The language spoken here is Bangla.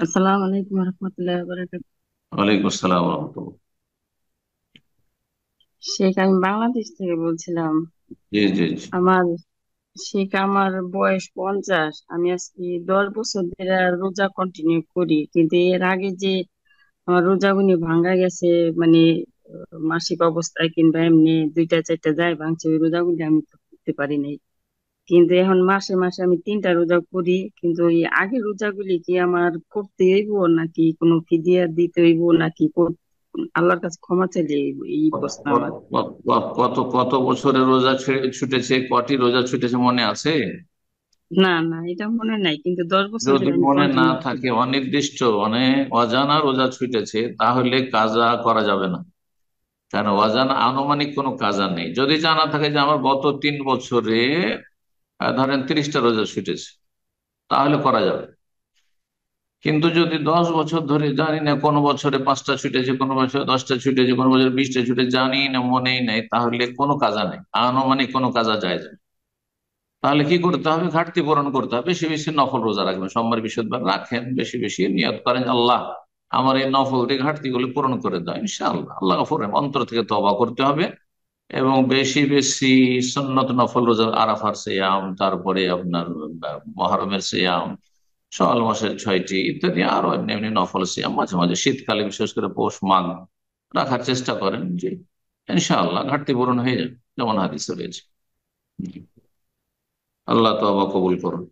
আসসালামু আলাইকুম রহমতুল্লাহ বারাকাতুহু। ওয়ালাইকুম আসসালাম রহমতুল্লাহ। শেখ, আমি বাংলাদেশ থেকে বলছিলাম। জি জি জি। আমার আমার বয়স 50। আমি আজকে 10 বছর ধরে রোজা কন্টিনিউ করি, কিন্তু এর আগে যে আমার রোজাগুনি ভাঙ্গা গেছে, মানে মাসিক অবস্থায় কিংবা এমনি দুইটা চারটা যায় ভাঙছে, ওই রোজাগুলি আমি তো করতে পারি নাই। কিন্তু এখন মাসে মাসে আমি 3টা রোজা করি। কিন্তু এই আগের রোজাগুলি কি আমার করতে হইব, নাকি কোনো ফিদিয়া দিতে হইব, নাকি আল্লাহর কাছে ক্ষমা চাইলে হইব? এই প্রশ্ন আমার। কত কত বছরের রোজা ছুটেছে, কটি রোজা ছুটেছে মনে আছে? না না, এটা মনে নাই, কিন্তু 10 বছর যদি ধরে আমি মনে না কন্টিনিউ করি। থাকে, অনির্দিষ্ট মানে অজানা রোজা ছুটেছে, তাহলে কাজা করা যাবে না। কেন? অজানা আনুমানিক কোনো কাজা নেই। যদি জানা থাকে যে আমার গত 3 বছরে ধরেন 30টা রোজা ছুটেছে, তাহলে করা যাবে। কিন্তু যদি 10 বছর ধরে জানি না, কোনো বছরে 5টা ছুটেছে, কোনো বছরে 10টা ছুটেছে, কোনো বছরে 20টা ছুটে, জানি না, মনেই নাই, তাহলে কোনো কাজা নেই, আনুমানিক কোনো কাজা যায় না। তাহলে কি করতে হবে? ঘাটতি পূরণ করতে হবে, বেশি বেশি নফল রোজা রাখবেন, সোমবার বৃহস্পতিবার রাখেন, বেশি বেশি নিয়ত করেন, আল্লাহ আমার এই নফল দিয়ে ঘাটতি গুলো পূরণ করে দাও ইনশাআল্লাহ। আল্লাহ গফুর রহিম। অন্তর থেকে তওবা করতে হবে এবং বেশি বেশি সুন্নত নফল রোজা, আরাফার সিয়াম, তারপরে আপনার মহরমের সিয়াম, শাওয়াল মাসের 6টি ইত্যাদি, আরো এমনি এমনি নফল সিয়াম মাঝে মাঝে শীতকালে, বিশেষ করে পৌষ মাঘ রাখার চেষ্টা করেন। যে ইনশাআল্লাহ ঘাটতি পূরণ হয়ে যাবে, যেমন হাদিসে রয়েছে। জি। আল্লাহ তওবা কবুল করুন।